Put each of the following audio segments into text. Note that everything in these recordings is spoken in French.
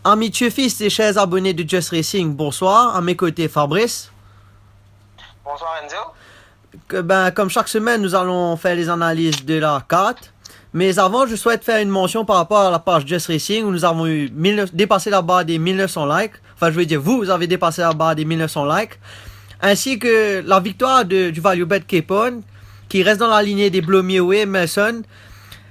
Amis Fils et chers abonnés de Just Racing, bonsoir. À mes côtés, Fabrice. Bonsoir Enzo. Comme chaque semaine, nous allons faire les analyses de la carte. Mais avant, je souhaite faire une mention par rapport à la page Just Racing où nous avons dépassé la barre des 1900 likes. Enfin, je veux dire, vous avez dépassé la barre des 1900 likes. Ainsi que la victoire du Value Bet Capone qui reste dans la lignée des Blomier Melson.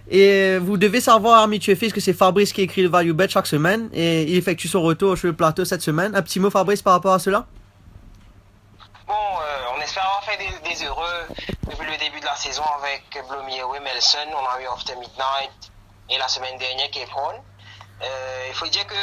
Et vous devez savoir, amis Fils, que c'est Fabrice qui écrit le Value Bet chaque semaine et il effectue son retour sur le plateau cette semaine. Un petit mot, Fabrice, par rapport à cela? Bon, on espère avoir fait des heureux depuis le début de la saison avec Blomier Melson. On a eu After Midnight et la semaine dernière Capone. Il faut dire que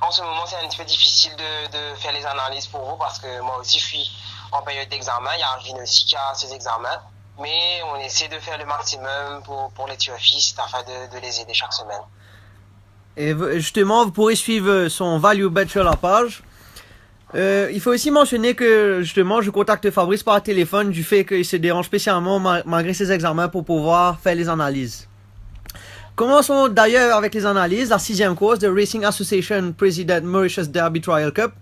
en ce moment c'est un petit peu difficile de faire les analyses pour vous parce que moi aussi je suis en période d'examen. Il y a Arvin aussi qui a ses examens. Mais on essaie de faire le maximum pour les tueurs-fils afin de les aider chaque semaine. Et justement, vous pourrez suivre son Value Bet sur la page. Il faut aussi mentionner que justement, je contacte Fabrice par téléphone du fait qu'il se dérange spécialement malgré ses examens pour pouvoir faire les analyses. Commençons d'ailleurs avec les analyses. La 6e course de Racing Association President Mauritius Derby Trial Cup.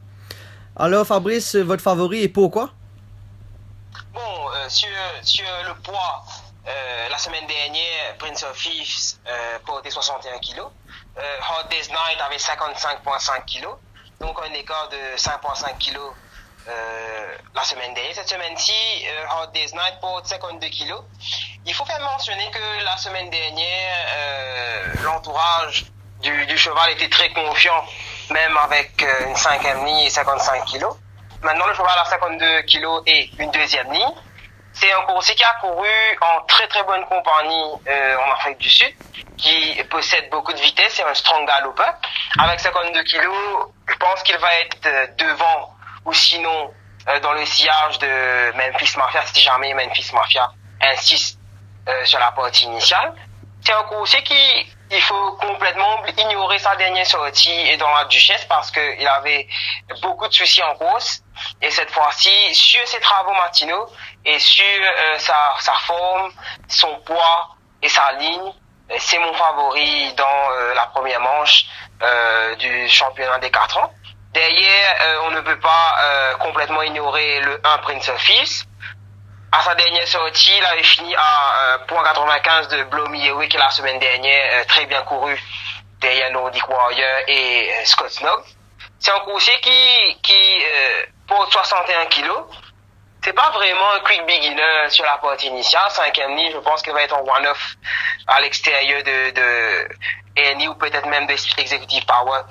Alors Fabrice, votre favori et pourquoi? Bon, sur le poids, la semaine dernière, Prince of Thieves portait 61 kg. Hot Day's Night avait 55,5 kg. Donc un écart de 5,5 kg la semaine dernière. Cette semaine-ci, Hot Day's Night porte 52 kg. Il faut faire mentionner que la semaine dernière, l'entourage du cheval était très confiant, même avec une 5e ligne et 55 kg. Maintenant, le cheval a 52 kg et une 2e ligne. C'est un coursier qui a couru en très très bonne compagnie en Afrique du Sud, qui possède beaucoup de vitesse, c'est un strong galloper. Avec 52 kg, je pense qu'il va être devant ou sinon dans le sillage de Memphis Mafia, si jamais Memphis Mafia insiste sur la partie initiale. C'est un coursier il faut complètement ignorer sa dernière sortie et dans la Duchesse parce qu'il avait beaucoup de soucis en course. Et cette fois-ci, sur ses travaux matinaux et sur sa forme, son poids et sa ligne, c'est mon favori dans la première manche du championnat des 4 ans. Derrière, on ne peut pas complètement ignorer le 1 Prince of Thieves. À sa dernière sortie, il avait fini à 0.95 de Blomier qui la semaine dernière très bien couru derrière Nordic Warrior et Scott Snog. C'est un coursier qui porte 61 kg. C'est pas vraiment un quick beginner sur la partie initiale. 5e ligne, je pense qu'il va être en one-off à l'extérieur de ANI ou peut-être même de Executive Power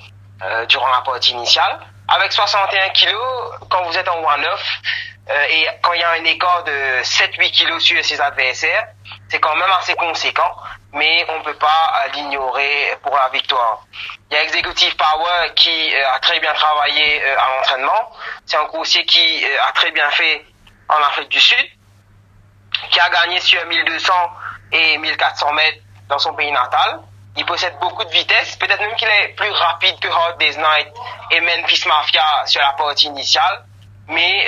durant la partie initiale. Avec 61 kg, quand vous êtes en one-off, et quand il y a un écart de 7-8 kilos sur ses adversaires, c'est quand même assez conséquent, mais on ne peut pas l'ignorer pour la victoire. Il y a Executive Power qui a très bien travaillé à l'entraînement. C'est un coursier qui a très bien fait en Afrique du Sud, qui a gagné sur 1200 et 1400 mètres dans son pays natal. Il possède beaucoup de vitesse, peut-être même qu'il est plus rapide que Hot Day's Night et Memphis Mafia sur la partie initiale. Mais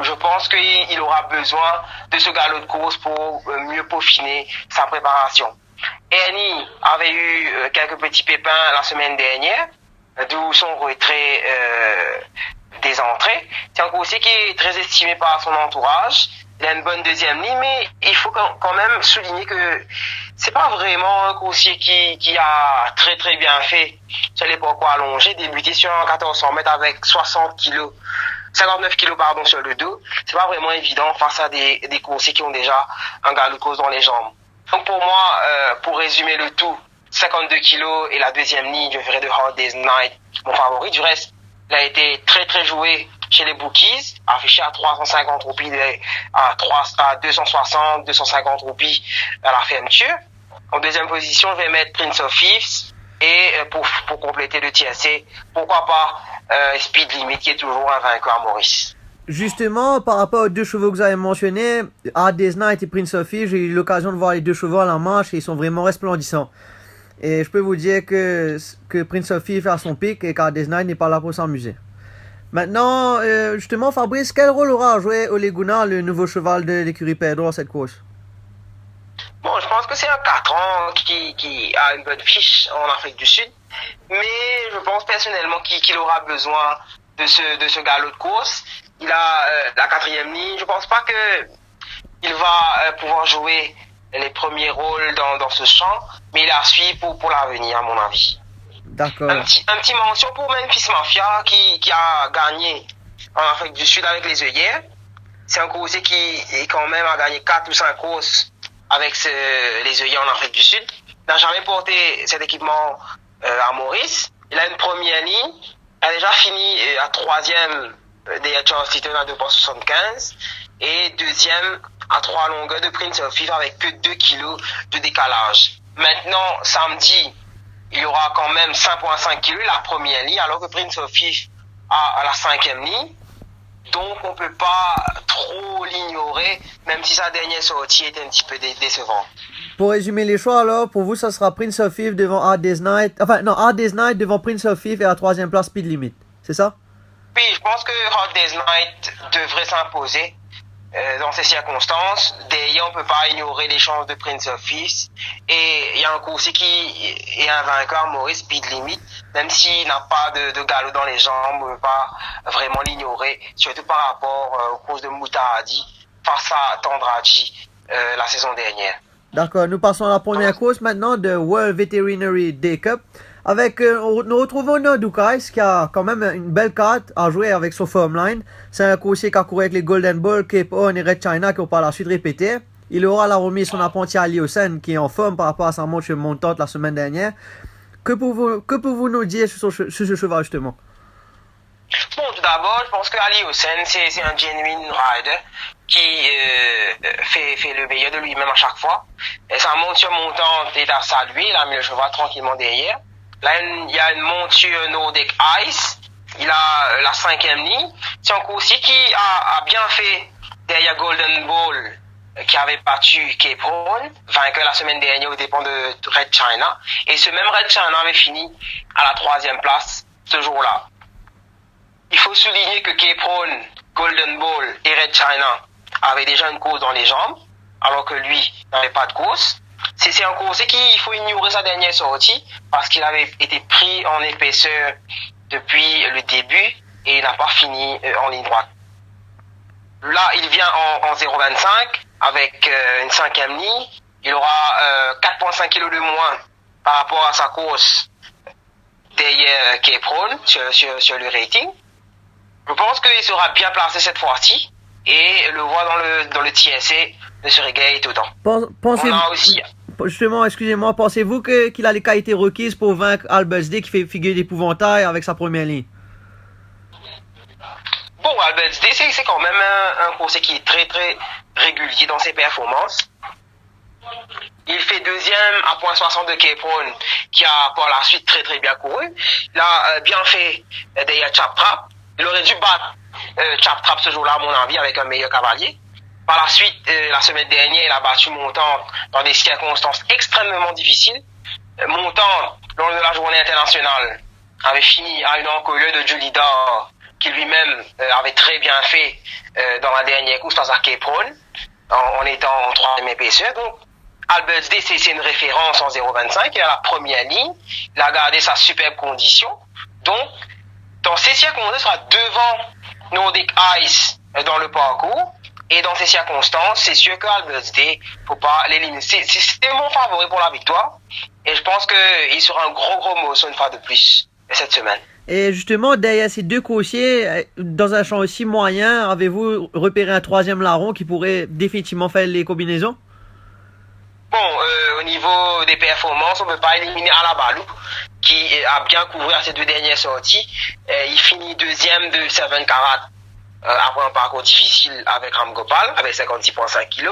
je pense qu'il aura besoin de ce galop de course pour mieux peaufiner sa préparation. Ernie avait eu quelques petits pépins la semaine dernière, d'où son retrait des entrées. C'est un coursier qui est très estimé par son entourage. Il a une bonne 2e ligne, mais il faut quand même souligner que c'est pas vraiment un coursier qui a très très bien fait sur les parcours allongés, débuté sur un 1400 mètres avec 59 kg sur le dos. C'est pas vraiment évident face à des coursiers qui ont déjà un galop de course dans les jambes. Donc pour moi, pour résumer le tout, 52 kg et la 2e ligne, je ferai de Hot Day's Night mon favori. Du reste, il a été très très joué chez les bookies, affiché à 350 roupies à 260, 250 roupies à la fermeture. En 2e position, je vais mettre Prince of Thieves et pour compléter le TSC, pourquoi pas Speed Limit qui est toujours invaincu à Maurice. Justement, par rapport aux 2 chevaux que vous avez mentionnés, Hot Day's Night et Prince of Thieves, j'ai eu l'occasion de voir les 2 chevaux à la marche et ils sont vraiment resplendissants. Et je peux vous dire que Prince of Thieves est à son pic et qu'Hot Day's Night n'est pas là pour s'amuser. Maintenant, justement, Fabrice, quel rôle aura joué Ole Gunnar, le nouveau cheval de l'écurie Pedro, dans cette course? Bon, je pense que c'est un 4 ans vraiment qui a une bonne fiche en Afrique du Sud. Mais je pense personnellement qu'il aura besoin de ce galop de course. Il a la 4e ligne. Je pense pas que il va pouvoir jouer les premiers rôles dans ce champ, mais il a suivre pour l'avenir, à mon avis. D'accord. Un petit mention pour Memphis Mafia qui a gagné en Afrique du Sud avec les œillères. C'est un coursier qui quand même a gagné 4 ou 5 courses avec les œillères en Afrique du Sud. Il n'a jamais porté cet équipement à Maurice. Il a une première ligne. Il a déjà fini à 3e des Charles à 2,75 et 2e à 3 longueurs de Prince of Fife avec que 2 kilos de décalage. Maintenant, samedi, il y aura quand même 5,5 kilos la première ligne, alors que Prince of Fife a la 5e ligne. Donc, on peut pas trop l'ignorer, même si sa dernière sortie est un petit peu décevante. Pour résumer les choix, alors, pour vous, ça sera Prince of Fife devant Hard Day's Night. Enfin, non, Hard Day's Night devant Prince of Fife et à la 3e place Speed Limit. C'est ça? Oui, je pense que Hard Day's Night devrait s'imposer dans ces circonstances. D'ailleurs, on peut pas ignorer les chances de Prince of Fife. Et il y a un coursier qui est un vainqueur, Maurice Speed Limit. Même s'il n'a pas de galop dans les jambes, on ne peut pas vraiment l'ignorer. Surtout par rapport aux courses de Moutahadi face à Tandraji la saison dernière. D'accord, nous passons à la première course maintenant de World Veterinary Day Cup. Avec, nous retrouvons Nodukais qui a quand même une belle carte à jouer avec son firm line. C'est un coursier qui a couru avec les Golden Ball, Cape Horn et Red China qui ont par la suite répété. Il aura la remise son apprenti Ali Hossein qui est en forme par rapport à sa montre montante la semaine dernière. Que pouvez-vous nous dire sur ce cheval justement? Bon, tout d'abord, je pense que Ali Hossein, c'est un genuine rider qui fait le meilleur de lui-même à chaque fois. Et sa monture montante est à saluer, il a mis le cheval tranquillement derrière. Là, il y a une monture Nordic Ice, il a la 5e ligne. C'est un coursier qui a bien fait derrière Golden Ball, qui avait battu Cape Horn, vainqueur la semaine dernière aux dépens de Red China. Et ce même Red China avait fini à la 3e place ce jour-là. Il faut souligner que Cape Horn, Golden Ball et Red China avaient déjà une course dans les jambes, alors que lui n'avait pas de course. C'est un coursier il faut ignorer sa dernière sortie, parce qu'il avait été pris en épaisseur depuis le début et il n'a pas fini en ligne droite. Là, il vient en 0,25 avec une 5e ligne. Il aura 4,5 kg de moins par rapport à sa course derrière Cape Horn sur le rating. Je pense qu'il sera bien placé cette fois-ci et le voir dans le TSA ne serait guère autant. On a aussi... Justement, excusez-moi, pensez-vous qu'il a les qualités requises pour vaincre Albert Day qui fait figure d'épouvantail avec sa première ligne? Bon, Albert Day, c'est quand même un coursier qui est très très régulier dans ses performances. Il fait 2e à 0,60 de Cape Horn, qui a par la suite très très bien couru. Il a bien fait derrière Chap Trap. Il aurait dû battre Chap Trap ce jour-là, à mon avis, avec un meilleur cavalier. Par la suite, la semaine dernière, il a battu Montant dans des circonstances extrêmement difficiles. Montant, lors de la journée internationale, avait fini à une encolure de Julie Dor, qui lui-même avait très bien fait dans la dernière course face à Cape Horn, en étant en 3e épaisseur. Donc, Albert Day, c'est une référence en 0,25. Il a la première ligne. Il a gardé sa superbe condition. Donc, dans ces circonstances, il sera devant Nordic Ice dans le parcours. Et dans ces circonstances, c'est sûr qu'Albert Day, faut pas l'éliminer. C'est mon favori pour la victoire. Et je pense qu'il sera un gros morceau une fois de plus cette semaine. Et justement, derrière ces deux coursiers, dans un champ aussi moyen, avez-vous repéré un 3e larron qui pourrait définitivement faire les combinaisons? Bon, au niveau des performances, on ne peut pas éliminer Alabalou, qui a bien couvert ses 2 dernières sorties. Il finit 2e de 7 Carat après un parcours difficile avec Ram Gopal, avec 56,5 kg.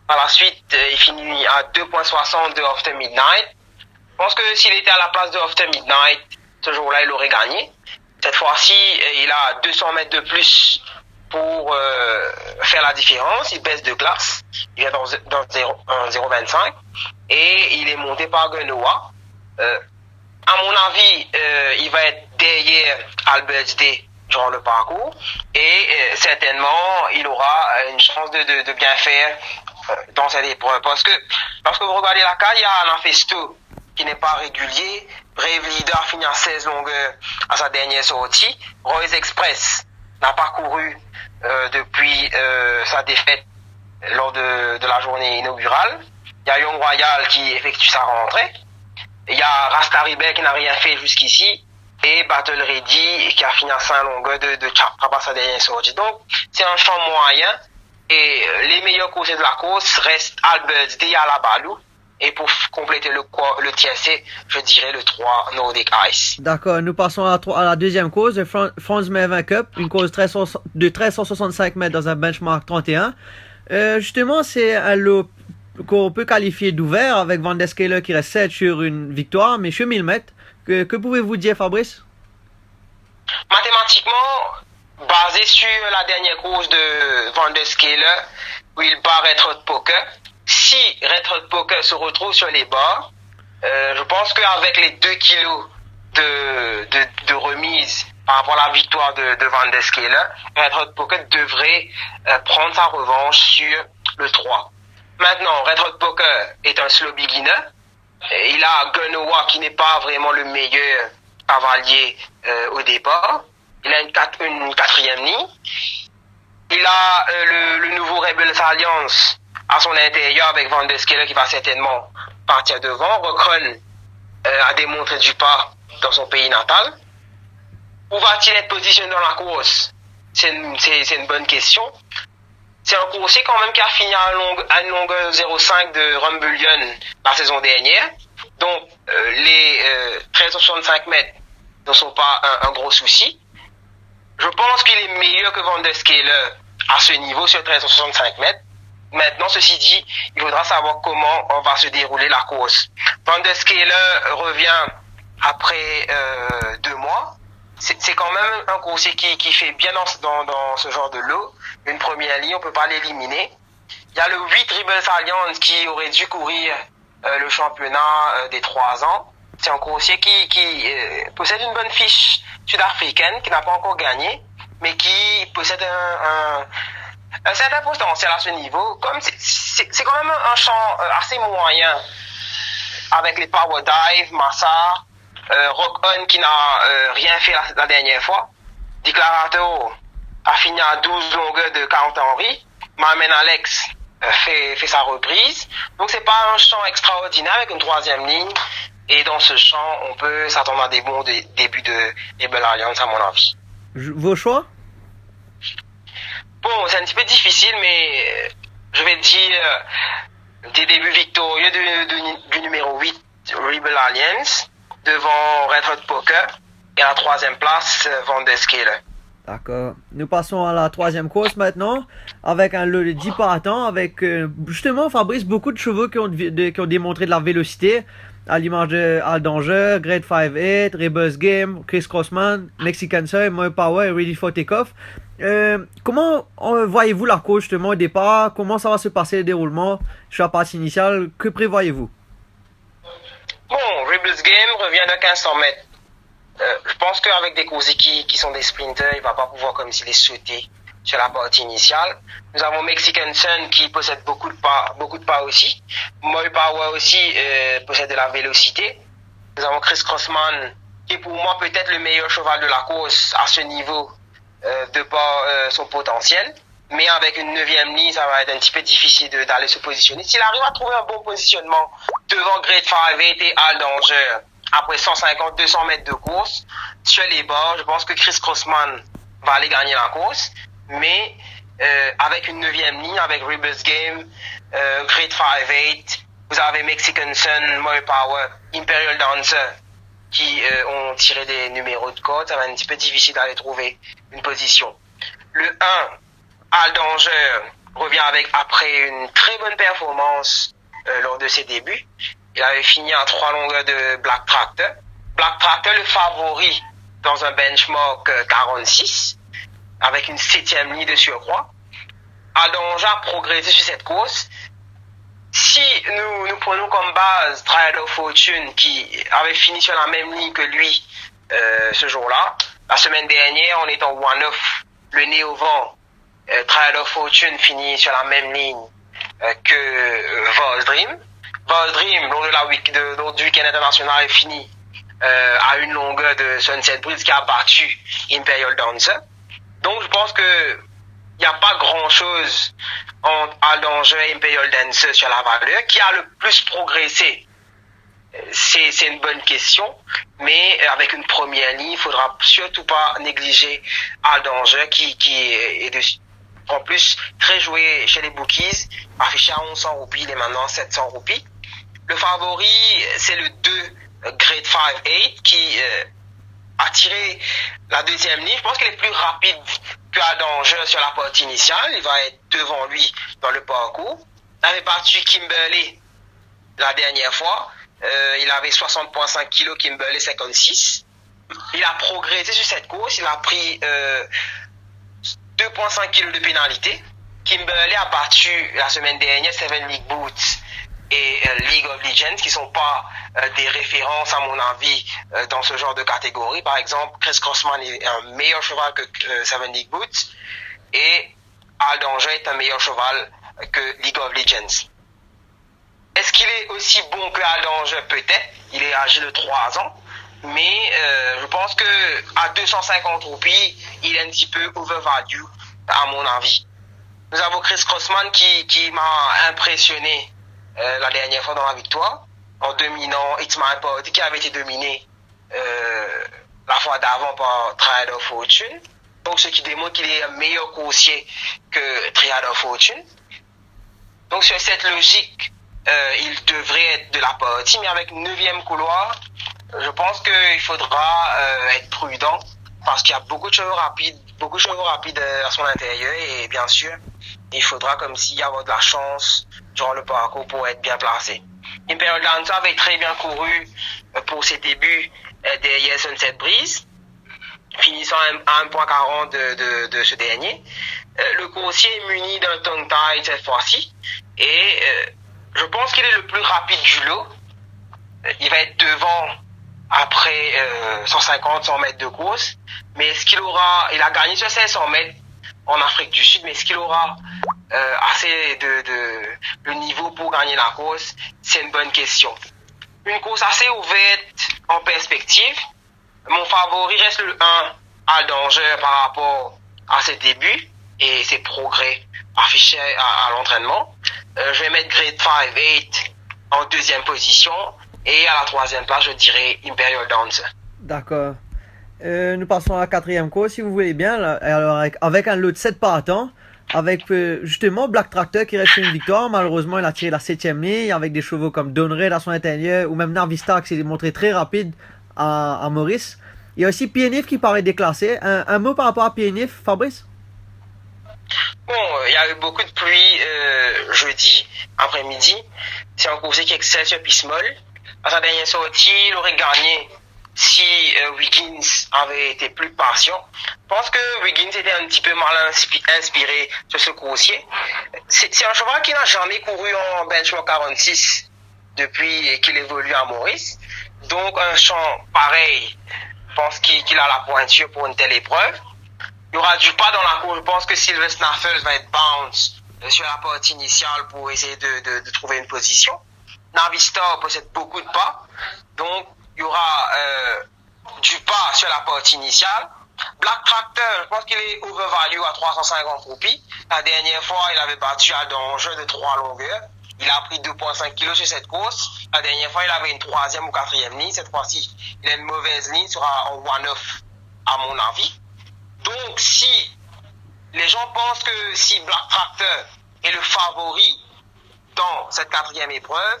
Par la suite, il finit à 2,60 de After Midnight. Je pense que s'il était à la place de After Midnight, ce jour-là, il aurait gagné. Cette fois-ci, il a 200 mètres de plus pour faire la différence. Il baisse de classe. Il vient dans 0,25. Et il est monté par Genoa. À mon avis, il va être derrière Albert Day durant le parcours. Et certainement, il aura une chance de bien faire dans cette épreuve. Parce que lorsque vous regardez la carte, il y a un Festo qui n'est pas régulier. Brave Leader finit à 16 longueurs à sa dernière sortie. Royce Express n'a pas couru depuis sa défaite lors de la journée inaugurale. Il y a Young Royal qui effectue sa rentrée. Il y a Rasta Rebel qui n'a rien fait jusqu'ici. Et Battle Ready qui a fini à 5 longueurs de Chapra à sa dernière sortie. Donc, c'est un champ moyen. Et les meilleurs courses de la course restent Alberts Day à la Balou. Et pour compléter le tiercé, je dirais le 3 Nordic Ice. D'accord, nous passons à la deuxième course, le Franz Mervin Cup, une course de 1365 mètres dans un benchmark 31. Justement, c'est un lot qu'on peut qualifier d'ouvert avec Van der Skeler qui reste 7 sur une victoire, mais sur 1000 mètres. Que pouvez-vous dire, Fabrice? Mathématiquement, basé sur la dernière course de Van der Skeler, où il bat Red Hot Poker, si Red Hot Poker se retrouve sur les bords, je pense qu'avec les 2 kilos de remise par rapport à la victoire de Van der Skeler, Red Hot Poker devrait prendre sa revanche sur le 3. Maintenant, Red Hot Poker est un slow beginner. Il a Gunowa qui n'est pas vraiment le meilleur cavalier au départ. Il a une quatrième ligne. Il a le nouveau Rebels Alliance à son intérieur avec Van der Skeler qui va certainement partir devant. Rockon a démontré du pas dans son pays natal. Où va-t-il être positionné dans la course? C'est une bonne question. C'est un coursier quand même qui a fini à une longueur 0,5 de Rumble la saison dernière. Donc les 1365 mètres ne sont pas un gros souci. Je pense qu'il est meilleur que Van der Skeler à ce niveau sur 1365 mètres. Maintenant, ceci dit, il faudra savoir comment on va se dérouler la course. Van der Skeler revient après 2 mois. C'est quand même un coursier qui fait bien dans ce genre de lot. Une première ligne, on peut pas l'éliminer. Il y a le 8 Rebels Alliance qui aurait dû courir le championnat des 3 ans. C'est un coursier qui possède une bonne fiche sud-africaine, qui n'a pas encore gagné, mais qui possède un certain potentiel à ce niveau. Comme c'est quand même un champ assez moyen avec les Power Dive, Massa, Rock On qui n'a rien fait la dernière fois. Declarato a fini à 12 longueurs de 40 Henry. Mamen Alex fait sa reprise. Donc c'est pas un champ extraordinaire avec une 3e ligne. Et dans ce champ, on peut s'attendre à des bons débuts de Rebel Alliance à mon avis. Vos choix? Bon, c'est un petit peu difficile, mais je vais dire des débuts victorieux du numéro 8 Rebel Alliance devant Red Hot Poker et à la 3e place Van der Skeler. D'accord. Nous passons à la 3e course maintenant, avec un lot de 10 partants, avec justement, Fabrice, beaucoup de chevaux qui ont démontré de la vélocité, à l'image de Al Danger, Great 5-8, Rebels Game, Chris Crossman, Mexican Soy, Moy Power et Ready for Takeoff. Comment voyez-vous la course justement au départ? Comment ça va se passer le déroulement sur la partie initiale? Que prévoyez-vous? Bon, Rebels Game revient de 1500 mètres. Je pense qu'avec des coursiers qui sont des sprinters, il va pas pouvoir comme s'il est sauté sur la partie initiale. Nous avons Mexican Sun qui possède beaucoup de pas aussi. Moy Power aussi possède de la vélocité. Nous avons Chris Crossman qui est pour moi peut-être le meilleur cheval de la course à ce niveau de par son potentiel. Mais avec une 9e ligne, ça va être un petit peu difficile d'aller se positionner. S'il arrive à trouver un bon positionnement devant Great 5-8 et Al Danger, après 150-200 mètres de course, sur les bords, je pense que Chris Crossman va aller gagner la course. Mais avec une 9e ligne, avec Rebels Game, Great 5-8, vous avez Mexican Sun, Moy Power, Imperial Dancer, qui ont tiré des numéros de code. Ça va être un petit peu difficile d'aller trouver une position. Le 1, Al Danger, revient après une très bonne performance lors de ses débuts. Il avait fini à 3 longueurs de Black Tractor. Black Tractor, le favori dans un benchmark 46, avec une 7e ligne de surcroît. Al Danger a progressé sur cette course. Si nous prenons comme base Triad of Fortune, qui avait fini sur la même ligne que lui ce jour-là, la semaine dernière, en étant one-off, le nez au vent, Triad of Fortune finit sur la même ligne que Voldream. Voldream, lors du week-end international, est fini à une longueur de Sunset Breeze qui a battu Imperial Dancer. Donc je pense que il n'y a pas grand-chose entre Al Danger et Imperial Dancer sur la valeur. Qui a le plus progressé? C'est une bonne question, mais avec une première ligne, il faudra surtout pas négliger Al Danger qui est en plus très joué chez les bookies, affiché à 1100 roupies, il est maintenant 700 roupies. Le favori, c'est le 2 Grade 5-8 qui a tiré la deuxième ligne. Je pense qu'il est plus rapide que Al Danger sur la partie initiale. Il va être devant lui dans le parcours. Il avait battu Kimberley la dernière fois. Il avait 60,5 kg, Kimberley 56. Il a progressé sur cette course. Il a pris 2,5 kg de pénalité. Kimberley a battu la semaine dernière Seven League Boots et League of Legends, qui sont pas des références à mon avis dans ce genre de catégorie. Par exemple, Chris Crossman est un meilleur cheval que Seven League Boots et Al Danger est un meilleur cheval que League of Legends. Est-ce qu'il est aussi bon que Al Danger? Peut-être. Il est âgé de 3 ans. Mais je pense que à 250 roupies, il est un petit peu overvalue, à mon avis. Nous avons Chris Crossman qui m'a impressionné la dernière fois dans la victoire, en dominant It's My Party, qui avait été dominé la fois d'avant par Triad of Fortune. Donc ce qui démontre qu'il est un meilleur coursier que Triad of Fortune. Donc sur cette logique, il devrait être de la partie, mais avec 9e couloir, je pense qu'il faudra être prudent parce qu'il y a beaucoup de chevaux rapides à son intérieur et bien sûr, il faudra comme s'il y avait de la chance durant le parcours pour être bien placé. Imperial Dancer avait très bien couru pour ses débuts derrière Sunset Breeze, finissant à 1,40 de ce dernier. Le coursier est muni d'un tongue tie cette fois-ci et je pense qu'il est le plus rapide du lot. Il va être devant après 150-100 mètres de course. Mais est-ce qu'il aura... Il a gagné sur 500 mètres en Afrique du Sud, mais est-ce qu'il aura assez de niveau pour gagner la course? C'est une bonne question. Une course assez ouverte en perspective. Mon favori reste le 1 Al Danger par rapport à ses débuts et ses progrès affichés à l'entraînement. Je vais mettre Grade 5-8 en deuxième position et à la troisième place, je dirais Imperial Dancer. D'accord. Nous passons à la quatrième course, si vous voulez bien. Là. Alors, avec un lot de 7 partants, avec justement Black Tractor qui reste une victoire. Malheureusement, il a tiré la 7e ligne avec des chevaux comme Donred à son intérieur ou même Narvista qui s'est montré très rapide à Maurice. Il y a aussi PNF qui paraît déclassé. Un mot par rapport à PNF, Fabrice? Bon, il y a eu beaucoup de pluie jeudi après-midi. C'est un coursier qui excelle sur piste molle. À sa dernière sortie, il aurait gagné si Wiggins avait été plus patient. Je pense que Wiggins était un petit peu mal inspiré sur ce coursier. C'est un cheval qui n'a jamais couru en benchmark 46 depuis qu'il évolue à Maurice. Donc un champ pareil, je pense qu'il a la pointure pour une telle épreuve. Il y aura du pas dans la course. Je pense que Silver Snaffles va être bounce sur la partie initiale pour essayer de trouver une position. Navista possède beaucoup de pas. Donc, il y aura du pas sur la partie initiale. Black Tractor, je pense qu'il est overvalue à 350 roupies. La dernière fois, il avait battu Al Danger de 3 longueurs. Il a pris 2,5 kg sur cette course. La dernière fois, il avait une 3e ou 4e ligne. Cette fois-ci, il a une mauvaise ligne, sera en one-off, à mon avis. Donc, si les gens pensent que si Black Tractor est le favori dans cette 4e épreuve,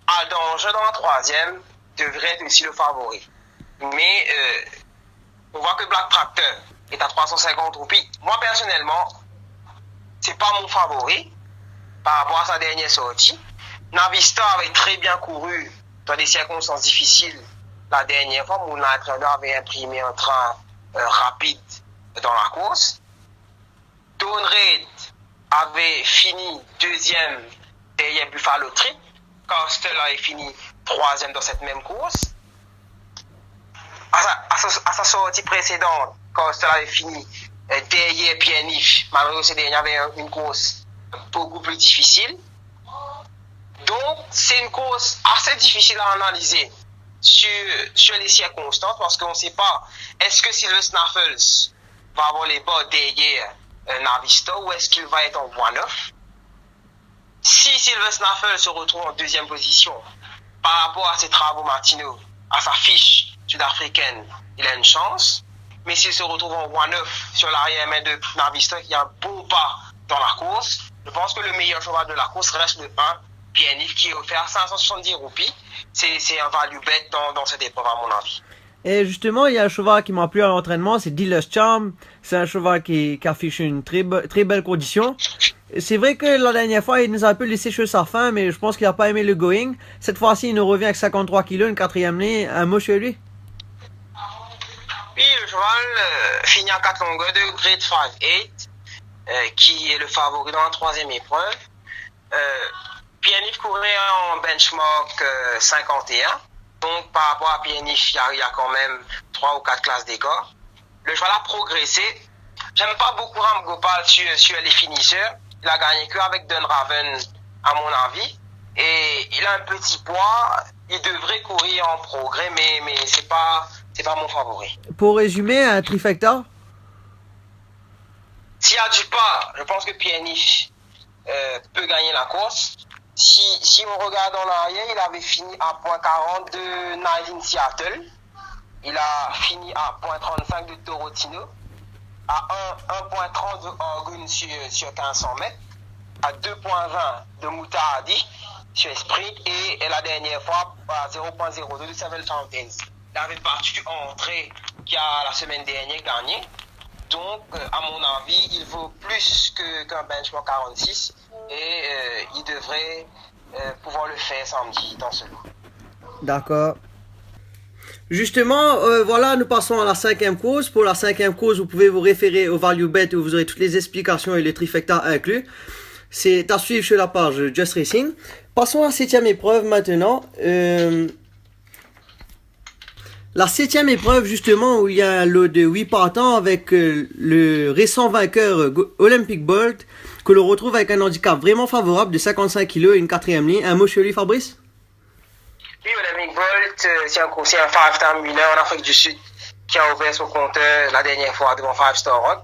Al Danger dans la 3e devrait être aussi le favori. Mais on voit que Black Tractor est à 350 roupies. Moi, personnellement, c'est pas mon favori par rapport à sa dernière sortie. Navista avait très bien couru dans des circonstances difficiles la dernière fois. Mon entraîneur avait imprimé un train rapide dans la course. Donred avait fini 2e derrière Buffalo Trip. Castle avait fini 3e dans cette même course. À sa sortie précédente, Castle avait fini derrière PNF. Malheureusement, ce dernier avait une course beaucoup plus difficile. Donc, c'est une course assez difficile à analyser sur les circonstances parce qu'on ne sait pas est-ce que Silver Snaffles va avoir les bas derrière Navista ou est-ce qu'il va être en voie 9. Si Silver Snaffles se retrouve en deuxième position par rapport à ses travaux matinaux, à sa fiche sud-africaine, il a une chance. Mais s'il se retrouve en voie 9 sur l'arrière-main de Navista qui a un bon pas dans la course, je pense que le meilleur cheval de la course reste le 1, Pierre-Yves, qui est offert à 570 roupies. C'est un value bet dans cette épreuve à mon avis. Et justement, il y a un cheval qui m'a plu à l'entraînement, c'est Dealer's Charm. C'est un cheval qui affiche une très belle condition. C'est vrai que la dernière fois, il nous a un peu laissé sur sa fin, mais je pense qu'il n'a pas aimé le going. Cette fois-ci, il nous revient avec 53 kg, une quatrième ligne. Un mot sur lui? Oui, le cheval finit en 4 longueurs de grade 5-8, qui est le favori dans la troisième épreuve. Pierre-Yves courait en benchmark 51. Donc, par rapport à Pierre-Yves, il y a quand même 3 ou 4 classes d'écart. Le cheval a progressé. J'aime pas beaucoup Ram Gopal sur les finisseurs. Il a gagné qu'avec Dunraven, à mon avis. Et il a un petit poids. Il devrait courir en progrès, mais c'est pas mon favori. Pour résumer, un trifecta? S'il y a du pas, je pense que Pierre-Yves peut gagner la course. Si on regarde en arrière, il avait fini à 0.40 de Night in Seattle. Il a fini à 0.35 de Torotino, à 1.30 de Orgun sur 1500 mètres, à 2.20 de Moutardi sur Sprint et la dernière fois à 0.02 de Seven Fountains. Il avait battu en entrée qui a la semaine dernière gagné. Donc, à mon avis, il vaut plus qu'un benchmark 46 et il devrait pouvoir le faire samedi dans ce lot. D'accord. Justement, voilà, nous passons à la cinquième course. Pour la cinquième course, vous pouvez vous référer au Value Bet où vous aurez toutes les explications et les trifecta inclus. C'est à suivre sur la page Just Racing. Passons à la septième épreuve maintenant. La septième épreuve, justement, où il y a un lot de 8 partants avec le récent vainqueur Olympic Bolt, que l'on retrouve avec un handicap vraiment favorable de 55 kg et une quatrième ligne. Un mot sur lui, Fabrice? Oui, Olympic Bolt, c'est un 5-time winner en Afrique du Sud qui a ouvert son compteur la dernière fois devant 5 Star Rock.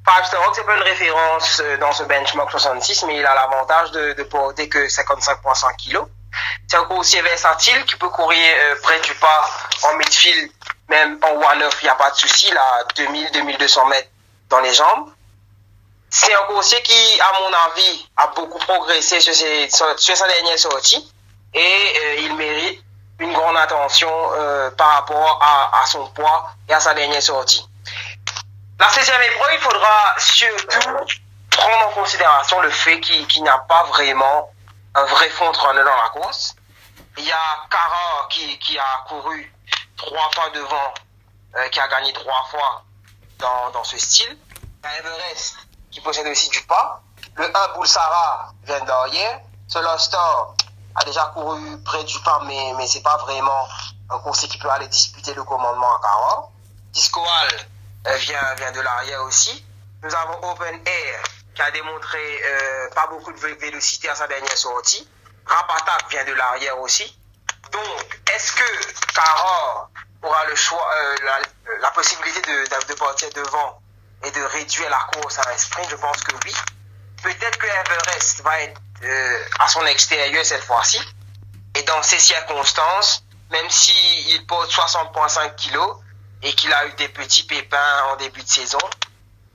5 Star Rock, c'est pas une référence dans ce benchmark 66, mais il a l'avantage de porter que 55,5 kg. C'est un coursier versatile qui peut courir près du pas en midfield, même en 1-9, il n'y a pas de souci, il a 2000-2200 mètres dans les jambes. C'est un coursier qui, à mon avis, a beaucoup progressé sur sa dernière sortie et il mérite une grande attention par rapport à son poids et à sa dernière sortie. La 16e épreuve, il faudra surtout prendre en considération le fait qu'il n'y a pas vraiment un vrai front-runner dans la course. Il y a Cara qui a couru 3 fois devant, qui a gagné 3 fois dans ce style. Il y a Everest qui possède aussi du pas. Le 1 Bulsara vient derrière. Solar Star a déjà couru près du pas, mais c'est pas vraiment un coursier qui peut aller disputer le commandement à Cara. Discoal vient de l'arrière aussi. Nous avons Open Air qui a démontré pas beaucoup de vélocité à sa dernière sortie. Rapatak vient de l'arrière aussi. Donc, est-ce que Cara aura le choix, la possibilité de partir devant et de réduire la course à un sprint? Je pense que oui. Peut-être que Everest va être à son extérieur cette fois-ci. Et dans ces circonstances, même s'il porte 60,5 kg et qu'il a eu des petits pépins en début de saison,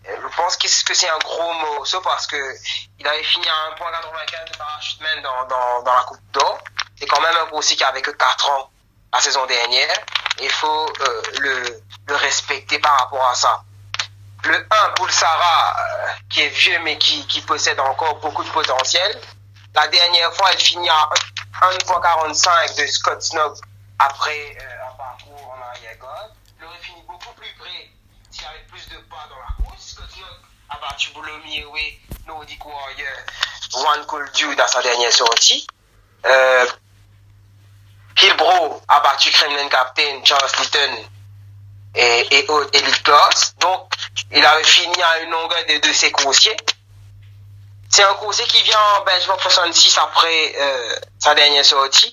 je pense que c'est un gros morceau parce que il avait fini à 1,95 de parachuteman dans la Coupe d'Or. C'est quand même un coursier qui avait que 4 ans la saison dernière. Il faut le respecter par rapport à ça. Le 1 Bulsara, qui est vieux mais qui possède encore beaucoup de potentiel. La dernière fois, elle finit à 1,45 de Scott Snob après un parcours en arrière-garde. Il aurait fini beaucoup plus près s'il y avait plus de pas dans la course. Scott Snob a battu Boulomier, Nordic Warrior, One Cold Dude à sa dernière sortie. Hillbrow a battu Kremlin Captain, Charles Litton et Elite Class. Donc, il avait fini à une longueur de ses coursiers. C'est un coursier qui vient en benchmark 66 après sa dernière sortie.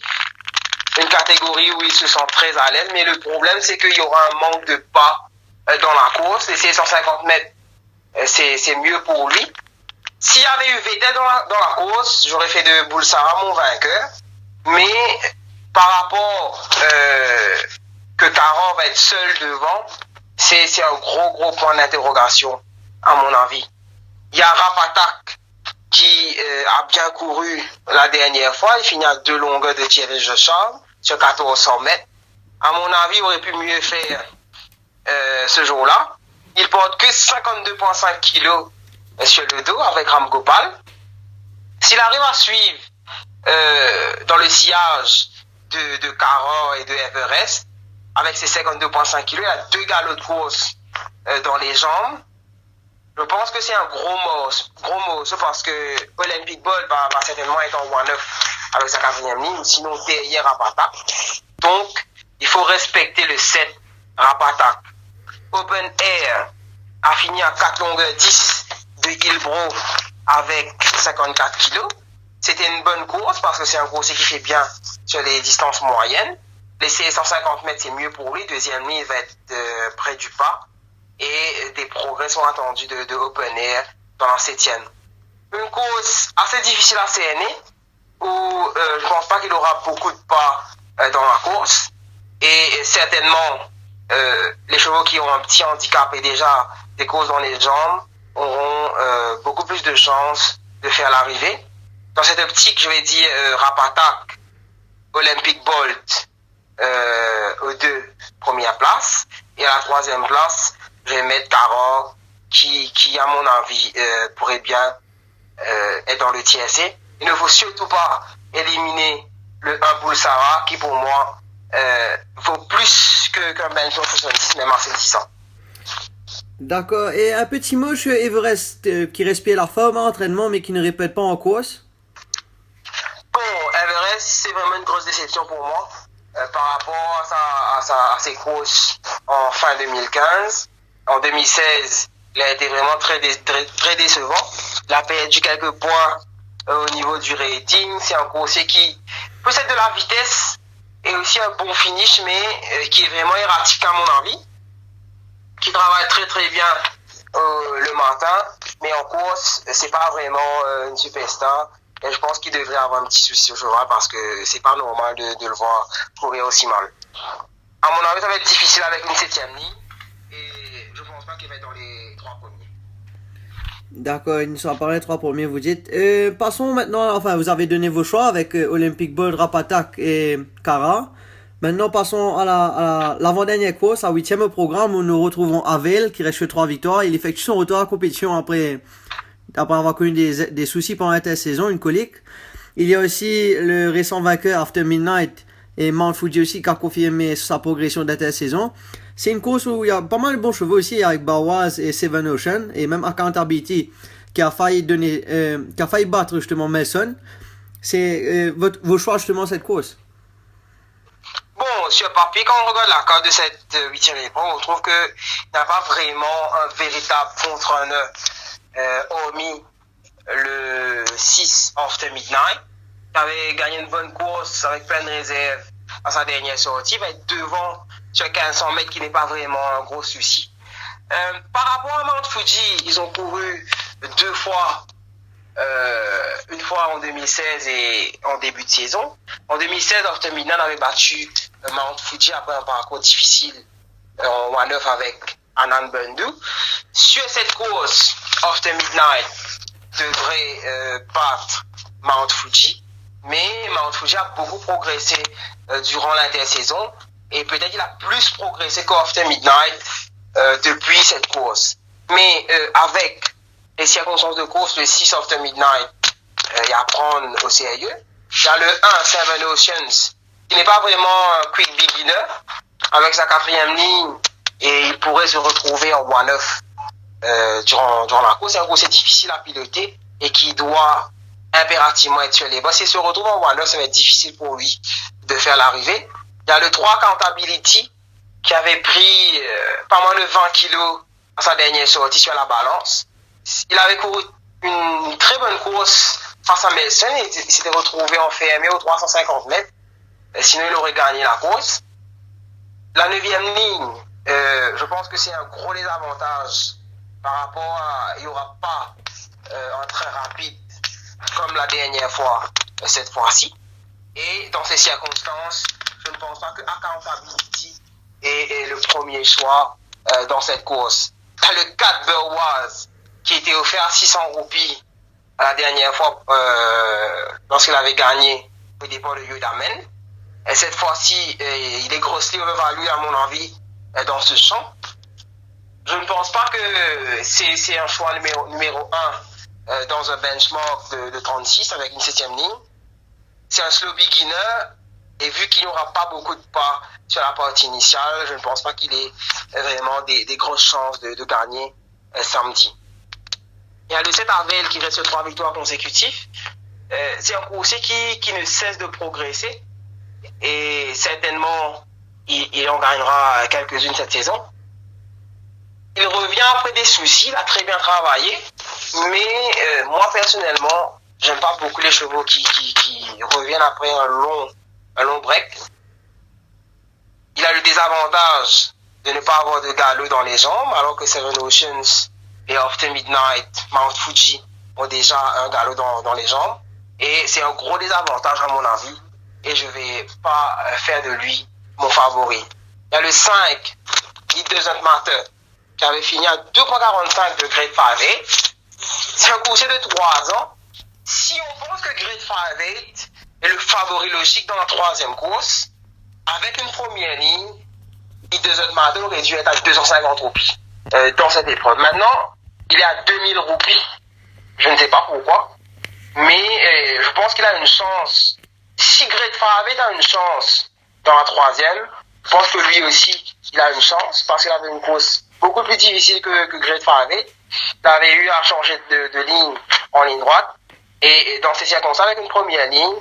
Une catégorie où il se sent très à l'aise, mais le problème c'est qu'il y aura un manque de pas dans la course. Les 150 mètres, c'est mieux pour lui. S'il y avait eu Vettel dans la course, j'aurais fait de Bulsara mon vainqueur. Mais par rapport que Caron va être seul devant, c'est un gros point d'interrogation à mon avis. Il y a Rapatak qui a bien couru la dernière fois. Il finit à 2 longueurs de tirage de charme sur 1400 mètres. À mon avis, il aurait pu mieux faire ce jour-là. Il porte que 52,5 kilos sur le dos avec Ram Gopal. S'il arrive à suivre dans le sillage de Caron et de Everest, avec ses 52,5 kilos, il a 2 galops de course dans les jambes. Je pense que c'est un gros morceau parce que Olympic Bolt va certainement être en 1-9 avec sa 4e ligne, sinon derrière Rapatak. Donc, il faut respecter le 7 Rapatak. Open Air a fini à 4 longueurs 10 de Hillbrow avec 54 kilos. C'était une bonne course parce que c'est un coursier qui fait bien sur les distances moyennes. Les 150 mètres, c'est mieux pour lui. Deuxième ligne, il va être près du pas. Et des progrès sont attendus de Open Air dans la 7e. Une course assez difficile à cerner où je pense pas qu'il aura beaucoup de pas dans la course. Et certainement, les chevaux qui ont un petit handicap et déjà des courses dans les jambes auront beaucoup plus de chances de faire l'arrivée. Dans cette optique, je vais dire Rapatak, Olympic Bolt aux 2 premières places. Et à la 3e place, je vais mettre Caron qui à mon avis, pourrait bien être dans le TSC. Il ne faut surtout pas éliminer le 1 Bulsara qui pour moi vaut plus qu'un benchmark 66, même à ses 10 ans. D'accord. Et un petit mot sur Everest qui respire la forme en entraînement mais qui ne répète pas en course. Bon, Everest, c'est vraiment une grosse déception pour moi par rapport à ses courses en fin 2015. En 2016, il a été vraiment très décevant. Il a perdu quelques points au niveau du rating. C'est un coursier qui possède de la vitesse et aussi un bon finish, mais qui est vraiment erratique à mon avis. Qui travaille très bien le matin, mais en course, c'est pas vraiment une superstar. Et je pense qu'il devrait avoir un petit souci aujourd'hui parce que c'est pas normal de le voir courir aussi mal. À mon avis, ça va être difficile avec une 7e ligne. Et je pense pas qu'il va être dans les 3 premiers. D'accord, ils ne sont pas les 3 premiers, vous dites. Passons maintenant, enfin, vous avez donné vos choix avec Olympic Bolt, Rapatak et Cara. Maintenant, passons à l'avant-dernière course, la 8e au programme, où nous retrouvons Havel, qui reste sur 3 victoires. Il effectue son retour à la compétition après avoir connu des soucis pendant l'intersaison, une colique. Il y a aussi le récent vainqueur After Midnight et Mount Fuji aussi qui a confirmé sa progression d'intersaison. C'est une course où il y a pas mal de bons chevaux aussi avec Bawaz et Seven Ocean et même Accountability qui a failli battre justement Mason. C'est vos choix justement cette course. Bon, sur papier, quand on regarde la carte de cette 8e épreuve, on trouve qu'il n'y a pas vraiment un véritable contre-honneur, hormis le 6 After Midnight, qui avait gagné une bonne course avec plein de réserves à sa dernière sortie. Il va être devant sur 1500 mètres, qui n'est pas vraiment un gros souci. Par rapport à Mount Fuji, ils ont couru 2 fois. Une fois en 2016 et en début de saison. En 2016, After Midnight avait battu Mount Fuji après un parcours difficile en 1-9 avec Anand Bundu. Sur cette course, After Midnight devrait battre Mount Fuji, mais Mount Fuji a beaucoup progressé durant l'intersaison et peut-être qu'il a plus progressé qu'After Midnight depuis cette course. Mais avec les circonstances de course, le 6 After Midnight, il y a à prendre au sérieux. Il y a le 1 Seven Oceans, qui n'est pas vraiment un quick beginner, avec sa 4e ligne, et il pourrait se retrouver en 1-9 durant la course. C'est un course difficile à piloter et qui doit impérativement être sur les bas. S'il se retrouve en 1-9, ça va être difficile pour lui de faire l'arrivée. Il y a le 3 Accountability, qui avait pris pas moins de 20 kilos à sa dernière sortie sur la balance. Il avait couru une très bonne course face à Melson. Il s'était retrouvé enfermé aux 350 mètres. Sinon, il aurait gagné la course. La 9e ligne, je pense que c'est un gros désavantage par rapport à... Il n'y aura pas un train rapide comme la dernière fois, cette fois-ci. Et dans ces circonstances, je ne pense pas que Accountability est le premier choix dans cette course. T'as le 4 Burwaz qui était offert à 600 roupies la dernière fois lorsqu'il avait gagné au départ de Yodamen. Et cette fois-ci, il est grossly overvalué à mon avis dans ce champ. Je ne pense pas que c'est un choix numéro 1 dans un benchmark de 36 avec une 7e ligne. C'est un slow beginner et vu qu'il n'y aura pas beaucoup de pas sur la partie initiale, je ne pense pas qu'il ait vraiment des grosses chances de gagner samedi. Il y a le 7 Avril qui reste sur 3 victoires consécutives. C'est un coursier qui ne cesse de progresser et certainement il en gagnera quelques-unes cette saison. Il revient après des soucis, il a très bien travaillé, mais moi personnellement, j'aime pas beaucoup les chevaux qui reviennent après un long break. Il a le désavantage de ne pas avoir de galop dans les jambes, alors que Seven Oceans et After Midnight, Mount Fuji ont déjà un galop dans les jambes. Et c'est un gros désavantage à mon avis. Et je vais pas faire de lui mon favori. Il y a le 5, It Doesn't Matter, qui avait fini à 2,45 de Grade 5-8. C'est un coursier de 3 ans. Si on pense que Grade 5-8 est le favori logique dans la 3e course, avec une première ligne, It Doesn't Matter aurait dû être à 250 roupies dans cette épreuve. Maintenant, il est à 2000 roupies. Je ne sais pas pourquoi. Mais je pense qu'il a une chance. Si Grade 5-8 a une chance dans la 3e, je pense que lui aussi, il a une chance parce qu'il avait une course beaucoup plus difficile que Grade 5-8. Il avait eu à changer de ligne en ligne droite. Et dans ces circonstances, avec une première ligne,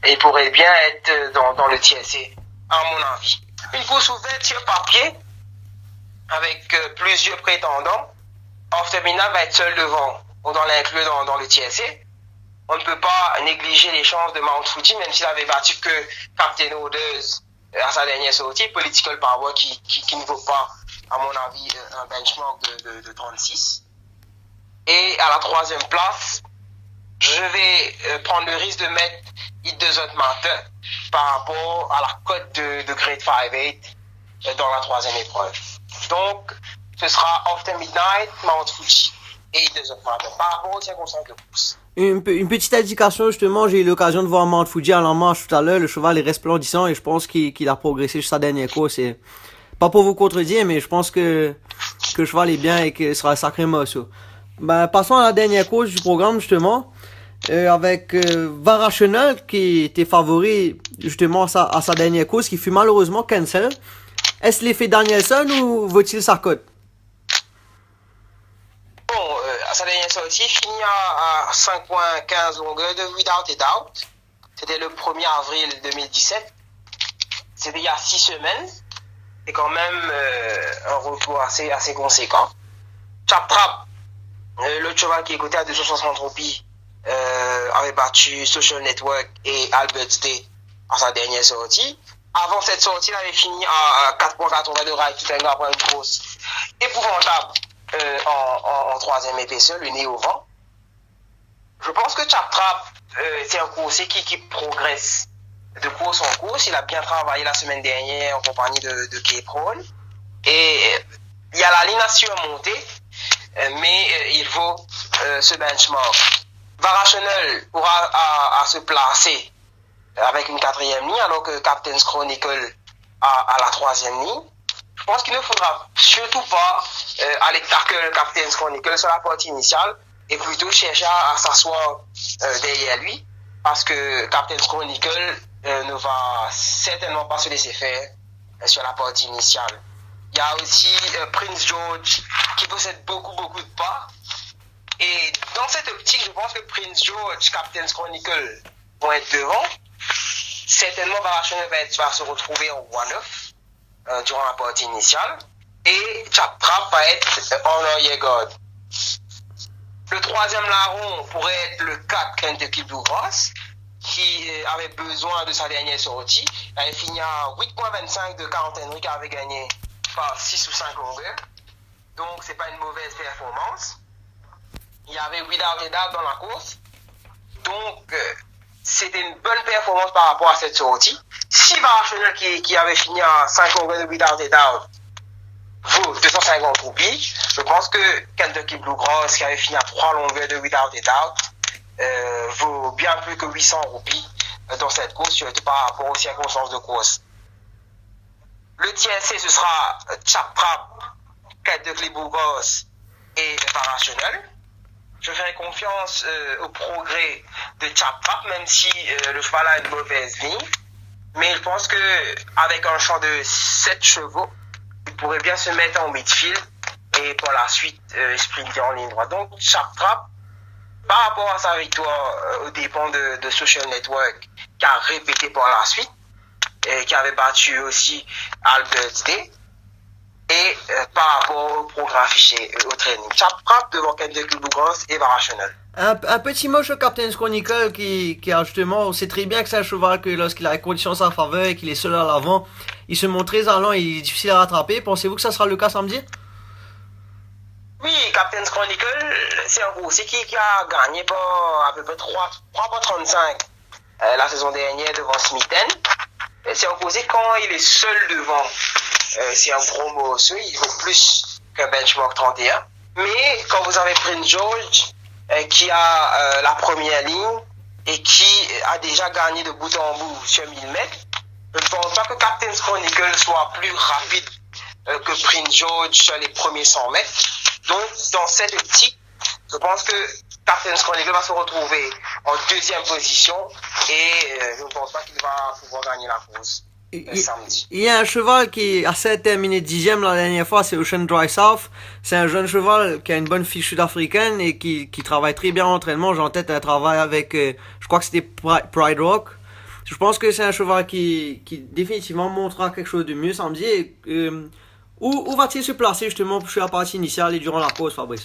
il pourrait bien être dans le TSC, à mon avis. Une course ouverte sur papier, avec plusieurs prétendants. After Midnight va être seul devant. On doit l'inclure dans le TSC. On ne peut pas négliger les chances de Mount Fuji, même s'il avait battu que Captain Orders à sa dernière sortie. Political Power qui ne vaut pas, à mon avis, un benchmark de 36. Et à la 3e place, je vais prendre le risque de mettre It Doesn't Matter par rapport à la cote de Grade 5-8 dans la 3e épreuve. Donc, ce sera After Midnight, Mount Fuji et It Doesn't Matter par rapport aux circonstances de course. Une petite indication, justement, j'ai eu l'occasion de voir Mount Fuji à la manche tout à l'heure. Le cheval est resplendissant et je pense qu'il a progressé sur sa dernière course. Et pas pour vous contredire, mais je pense que le cheval est bien et que ce sera un sacré morceau. Ben, passons à la dernière course du programme, justement, avec Varational qui était favori, justement, à sa dernière course, qui fut malheureusement cancel. Est-ce l'effet Danielson ou vaut-il sa cote? Bon, à sa dernière sortie, il finit à 5,15 longueur de Without a Doubt. C'était le 1er avril 2017. C'était il y a 6 semaines. C'est quand même un retour assez conséquent. Chap Trap, le cheval qui est coté à 260 roupies, avait battu Social Network et Albert's Day à sa dernière sortie. Avant cette sortie, il avait fini à 4,80 de Ride to Tango après une course épouvantable en 3e épaisseur, le nez au vent. Je pense que Chap Trap, c'est un coursier qui progresse de course en course. Il a bien travaillé la semaine dernière en compagnie de K-Prone. Et il y a la ligne à surmonter, mais il vaut ce benchmark. Varational aura à se placer avec une 4e ligne, alors que Captain's Chronicle à la 3e ligne. Je pense qu'il ne faudra surtout pas aller tackle Captain's Chronicle sur la partie initiale et plutôt chercher à s'asseoir derrière lui, parce que Captain's Chronicle ne va certainement pas se laisser faire sur la partie initiale. Il y a aussi Prince George qui possède beaucoup de pas. Et dans cette optique, je pense que Prince George, Captain's Chronicle vont être devant. Certainement, Varational va se retrouver en 1-9 durant la partie initiale. Et Chap Trap va être Honor Your God. Le troisième larron pourrait être le 4 Kentucky Bluegrass, qui avait besoin de sa dernière sortie. Il avait fini à 8,25 de Carl Henry, qui avait gagné par 6 ou 5 longueurs. Donc, c'est pas une mauvaise performance. Il y avait Without a Doubt dans la course. Donc, c'était une bonne performance par rapport à cette sortie. Si Varachenel, qui avait fini à 5 longueurs de Without a Doubt, vaut 250 roupies, je pense que Kentucky Bluegrass, qui avait fini à 3 longueurs de Without a Doubt, vaut bien plus que 800 roupies dans cette course, surtout par rapport aux circonstances de course. Le TSC, ce sera Chap Trap, Kentucky Bluegrass et Varachenel. Je ferai confiance au progrès de Chap Trap, même si le cheval a une mauvaise ligne. Mais je pense que avec un champ de 7 chevaux, il pourrait bien se mettre en midfield et par la suite sprinter en ligne droite. Donc, Chap Trap, par rapport à sa victoire au dépens de Social Network, qui a répété par la suite, et qui avait battu aussi Albert Day, et par rapport au programme affiché au training. Chap Trap devant Kentucky Bluegrass et Varachenel. Un petit mot sur Captain's Chronicle qui a justement, on sait très bien que c'est un cheval que lorsqu'il a les conditions à sa faveur et qu'il est seul à l'avant, il se montre très allant et il est difficile à rattraper. Pensez-vous que ça sera le cas samedi? Oui, Captain's Chronicle, c'est un coursier qui a gagné par à peu près 3,35 la saison dernière devant Smithen. C'est un coursier quand il est seul devant, c'est un gros morceau, il vaut plus qu'un benchmark 31. Mais quand vous avez Prince George, qui a la première ligne et qui a déjà gagné de bout en bout sur 1000 mètres, je ne pense pas que Captain's Chronicle soit plus rapide que Prince George sur les premiers 100 mètres. Donc, dans cette optique, je pense que Captain's Chronicle va se retrouver en deuxième position et je ne pense pas qu'il va pouvoir gagner la course samedi. Il y a un cheval qui a terminé 10e la dernière fois, c'est Ocean Dry South. C'est un jeune cheval qui a une bonne fiche sud-africaine et qui travaille très bien en entraînement. J'ai en tête un travail avec, je crois que c'était Pride Rock. Je pense que c'est un cheval qui définitivement montrera quelque chose de mieux samedi. Et, où va-t-il se placer justement sur la partie initiale et durant la pause, Fabrice?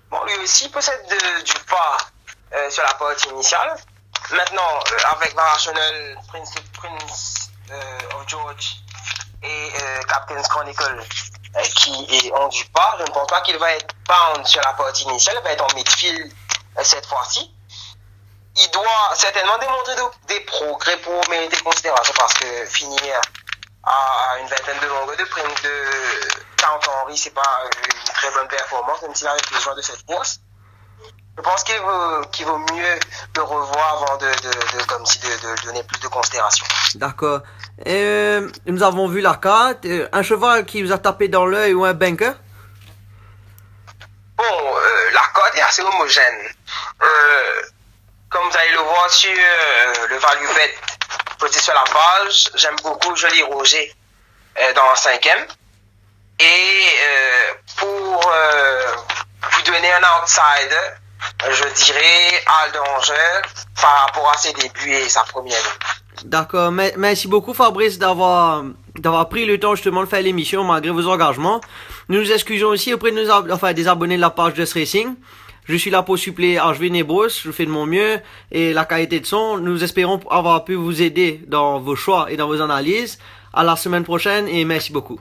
Bon, lui aussi possède du pas sur la partie initiale. Maintenant, avec Varachenel, Prince of George et Captain's Chronicle qui ont du pas, je ne pense pas qu'il va être bound sur la partie initiale, il va être en midfield cette fois-ci. Il doit certainement démontrer des progrès pour mériter considération parce que finir à une vingtaine de longueurs de prime de Carl Henry, c'est pas une très bonne performance, même s'il avait besoin de cette course. Je pense qu'il vaut mieux le revoir avant de donner plus de considération. D'accord. Nous avons vu la carte. Un cheval qui vous a tapé dans l'œil ou un banker? Bon, la carte est assez homogène. Comme vous allez le voir sur le value bet posté sur la page, j'aime beaucoup Joli Roger dans la 5e. Et pour vous donner un outsider, je dirais Al Danger par rapport à ses débuts et sa première ligne. D'accord, merci beaucoup Fabrice d'avoir pris le temps justement de faire l'émission malgré vos engagements. Nous nous excusons aussi auprès de des abonnés de la page Just Racing. Je suis là pour suppléer Arjvin Nebros, je fais de mon mieux et la qualité de son. Nous espérons avoir pu vous aider dans vos choix et dans vos analyses. À la semaine prochaine et merci beaucoup.